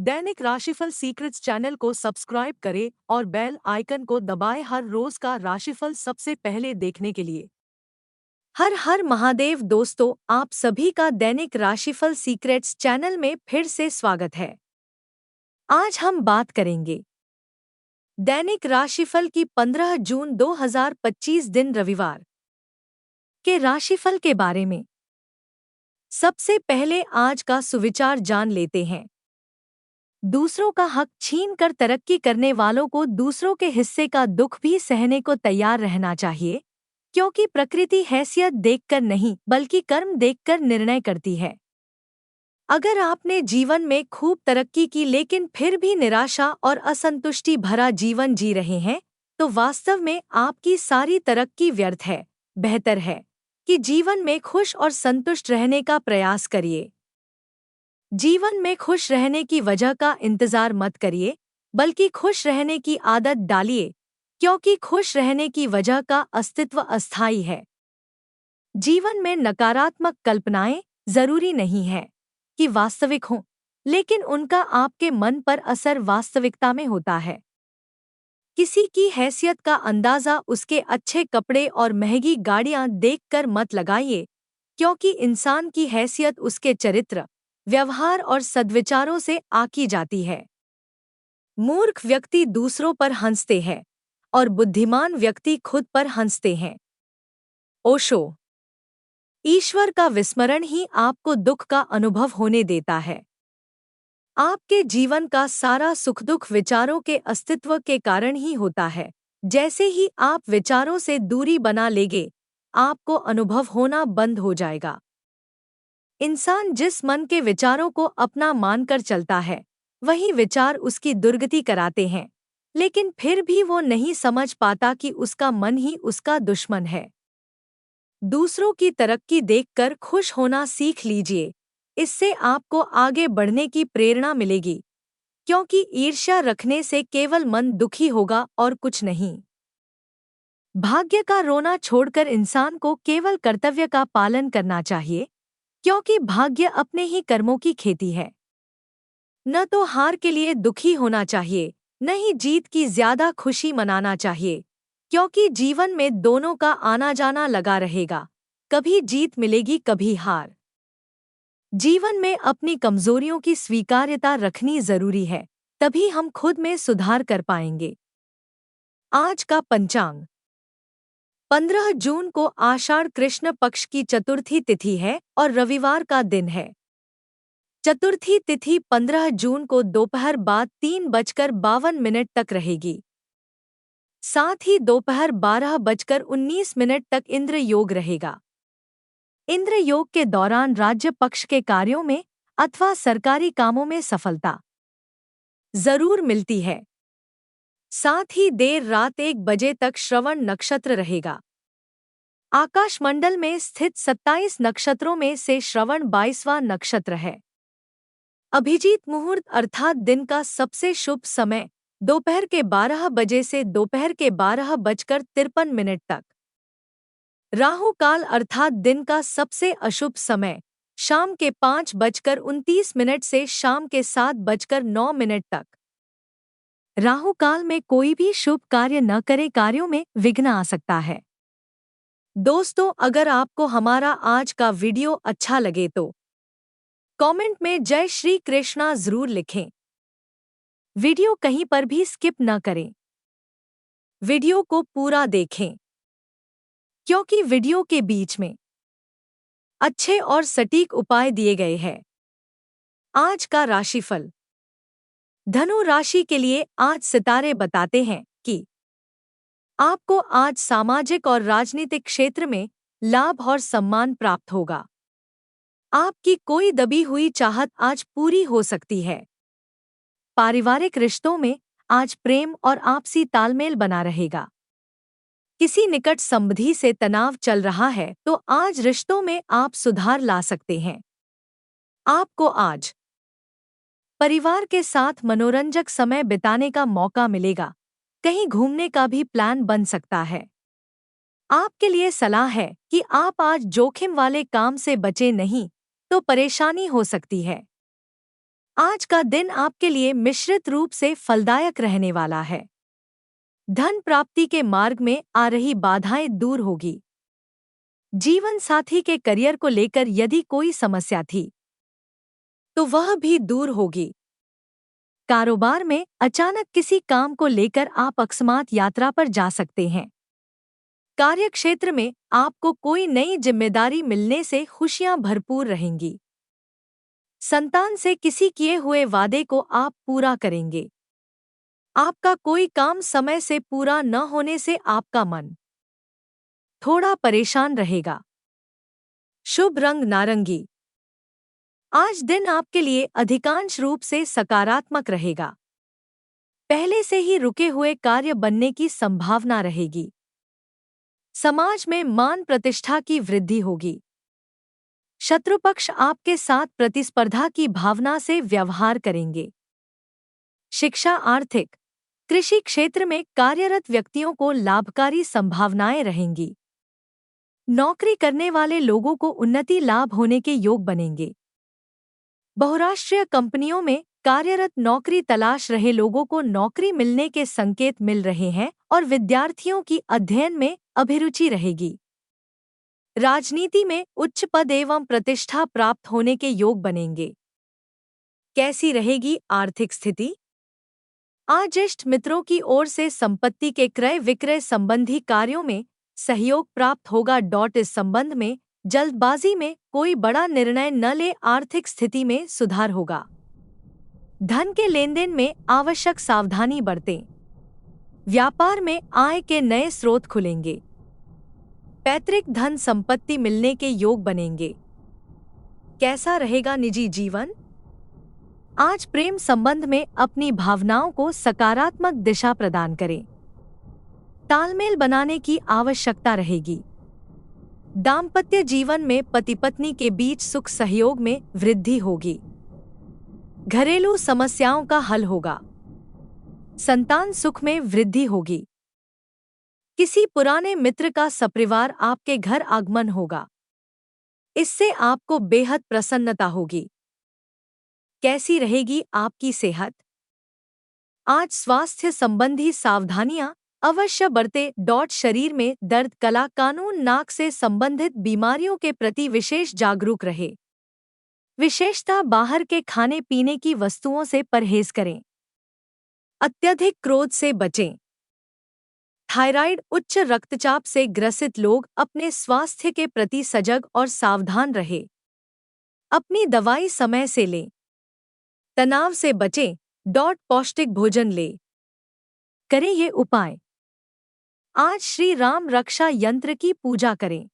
दैनिक राशिफल secrets channel को subscribe करें और बेल आइकन को दबाएं हर रोज का राशिफल सबसे पहले देखने के लिए। हर हर महादेव दोस्तों, आप सभी का दैनिक राशिफल सीक्रेट्स चैनल में फिर से स्वागत है। आज हम बात करेंगे दैनिक राशिफल की 15 जून 2025 दिन रविवार के राशिफल के बारे में। सबसे पहले आज का सुविचार जान लेते हैं। दूसरों का हक छीनकर तरक्की करने वालों को दूसरों के हिस्से का दुख भी सहने को तैयार रहना चाहिए, क्योंकि प्रकृति हैसियत देखकर नहीं बल्कि कर्म देखकर निर्णय करती है। अगर आपने जीवन में खूब तरक्की की लेकिन फिर भी निराशा और असंतुष्टि भरा जीवन जी रहे हैं, तो वास्तव में आपकी सारी तरक्की व्यर्थ है। बेहतर है कि जीवन में खुश और संतुष्ट रहने का प्रयास करिए। जीवन में खुश रहने की वजह का इंतजार मत करिए, बल्कि खुश रहने की आदत डालिए, क्योंकि खुश रहने की वजह का अस्तित्व अस्थायी है। जीवन में नकारात्मक कल्पनाएं जरूरी नहीं है कि वास्तविक हों, लेकिन उनका आपके मन पर असर वास्तविकता में होता है। किसी की हैसियत का अंदाजा उसके अच्छे कपड़े और महंगी गाड़ियां देखकर मत लगाइए, क्योंकि इंसान की हैसियत उसके चरित्र, व्यवहार और सद्विचारों से आकी जाती है। मूर्ख व्यक्ति दूसरों पर हंसते हैं और बुद्धिमान व्यक्ति खुद पर हंसते हैं। ओशो। ईश्वर का विस्मरण ही आपको दुख का अनुभव होने देता है। आपके जीवन का सारा सुख दुख विचारों के अस्तित्व के कारण ही होता है। जैसे ही आप विचारों से दूरी बना लेंगे, आपको अनुभव होना बंद हो जाएगा। इंसान जिस मन के विचारों को अपना मानकर चलता है, वही विचार उसकी दुर्गति कराते हैं, लेकिन फिर भी वो नहीं समझ पाता कि उसका मन ही उसका दुश्मन है। दूसरों की तरक्की देखकर खुश होना सीख लीजिए, इससे आपको आगे बढ़ने की प्रेरणा मिलेगी, क्योंकि ईर्ष्या रखने से केवल मन दुखी होगा और कुछ नहीं। भाग्य का रोना छोड़कर इंसान को केवल कर्तव्य का पालन करना चाहिए, क्योंकि भाग्य अपने ही कर्मों की खेती है। न तो हार के लिए दुखी होना चाहिए, न ही जीत की ज्यादा खुशी मनाना चाहिए, क्योंकि जीवन में दोनों का आना जाना लगा रहेगा। कभी जीत मिलेगी, कभी हार। जीवन में अपनी कमजोरियों की स्वीकार्यता रखनी जरूरी है, तभी हम खुद में सुधार कर पाएंगे। आज का पंचांग। 15 जून को आषाढ़ कृष्ण पक्ष की चतुर्थी तिथि है और रविवार का दिन है। चतुर्थी तिथि 15 जून को दोपहर बाद 3:52 तक रहेगी। साथ ही दोपहर 12:19 तक इंद्र योग रहेगा। इंद्र योग के दौरान राज्य पक्ष के कार्यों में अथवा सरकारी कामों में सफलता जरूर मिलती है। साथ ही देर रात 1 बजे तक श्रवण नक्षत्र रहेगा। आकाशमंडल में स्थित 27 नक्षत्रों में से श्रवण 22वां नक्षत्र है। अभिजीत मुहूर्त अर्थात दिन का सबसे शुभ समय दोपहर के 12 बजे से दोपहर के 12:53 तक। राहु काल अर्थात दिन का सबसे अशुभ समय शाम के 5:29 से शाम के 7:09 तक। राहु काल में कोई भी शुभ कार्य न करे, कार्यों में विघ्न आ सकता है। दोस्तों, अगर आपको हमारा आज का वीडियो अच्छा लगे तो कमेंट में जय श्री कृष्णा जरूर लिखें। वीडियो कहीं पर भी स्किप न करें। वीडियो को पूरा देखें, क्योंकि वीडियो के बीच में अच्छे और सटीक उपाय दिए गए हैं। आज का राशिफल। धनु राशि के लिए आज सितारे बताते हैं कि आपको आज सामाजिक और राजनीतिक क्षेत्र में लाभ और सम्मान प्राप्त होगा। आपकी कोई दबी हुई चाहत आज पूरी हो सकती है। पारिवारिक रिश्तों में आज प्रेम और आपसी तालमेल बना रहेगा। किसी निकट संबंधी से तनाव चल रहा है तो आज रिश्तों में आप सुधार ला सकते हैं। आपको आज परिवार के साथ मनोरंजक समय बिताने का मौका मिलेगा। कहीं घूमने का भी प्लान बन सकता है। आपके लिए सलाह है कि आप आज जोखिम वाले काम से बचे नहीं तो परेशानी हो सकती है। आज का दिन आपके लिए मिश्रित रूप से फलदायक रहने वाला है। धन प्राप्ति के मार्ग में आ रही बाधाएं दूर होगी। जीवन साथी के करियर को लेकर यदि कोई समस्या थी तो वह भी दूर होगी। कारोबार में अचानक किसी काम को लेकर आप अकस्मात यात्रा पर जा सकते हैं। कार्यक्षेत्र में आपको कोई नई जिम्मेदारी मिलने से खुशियां भरपूर रहेंगी। संतान से किसी किए हुए वादे को आप पूरा करेंगे। आपका कोई काम समय से पूरा न होने से आपका मन थोड़ा परेशान रहेगा। शुभ रंग नारंगी। आज दिन आपके लिए अधिकांश रूप से सकारात्मक रहेगा। पहले से ही रुके हुए कार्य बनने की संभावना रहेगी। समाज में मान प्रतिष्ठा की वृद्धि होगी। शत्रुपक्ष आपके साथ प्रतिस्पर्धा की भावना से व्यवहार करेंगे। शिक्षा, आर्थिक, कृषि क्षेत्र में कार्यरत व्यक्तियों को लाभकारी संभावनाएं रहेंगी। नौकरी करने वाले लोगों को उन्नति लाभ होने के योग बनेंगे। बहुराष्ट्रीय कंपनियों में कार्यरत नौकरी तलाश रहे लोगों को नौकरी मिलने के संकेत मिल रहे हैं और विद्यार्थियों की अध्ययन में अभिरुचि रहेगी। राजनीति में उच्च पद एवं प्रतिष्ठा प्राप्त होने के योग बनेंगे। कैसी रहेगी आर्थिक स्थिति? आज इष्ट मित्रों की ओर से संपत्ति के क्रय विक्रय संबंधी कार्यों में सहयोग प्राप्त होगा। इस संबंध में जल्दबाजी में कोई बड़ा निर्णय न ले। आर्थिक स्थिति में सुधार होगा। धन के लेनदेन में आवश्यक सावधानी बरतें। व्यापार में आय के नए स्रोत खुलेंगे। पैतृक धन संपत्ति मिलने के योग बनेंगे। कैसा रहेगा निजी जीवन? आज प्रेम संबंध में अपनी भावनाओं को सकारात्मक दिशा प्रदान करें। तालमेल बनाने की आवश्यकता रहेगी। दाम्पत्य जीवन में पति पत्नी के बीच सुख सहयोग में वृद्धि होगी। घरेलू समस्याओं का हल होगा। संतान सुख में वृद्धि होगी। किसी पुराने मित्र का सपरिवार आपके घर आगमन होगा। इससे आपको बेहद प्रसन्नता होगी। कैसी रहेगी आपकी सेहत? आज स्वास्थ्य संबंधी सावधानियां अवश्य बरतें। शरीर में दर्द, गला, कानून, नाक से संबंधित बीमारियों के प्रति विशेष जागरूक रहे। विशेषतः बाहर के खाने पीने की वस्तुओं से परहेज करें। अत्यधिक क्रोध से बचें। थायराइड, उच्च रक्तचाप से ग्रसित लोग अपने स्वास्थ्य के प्रति सजग और सावधान रहे। अपनी दवाई समय से लें। तनाव से बचें। पौष्टिक भोजन लें। करें ये उपाय। आज श्री राम रक्षा यंत्र की पूजा करें।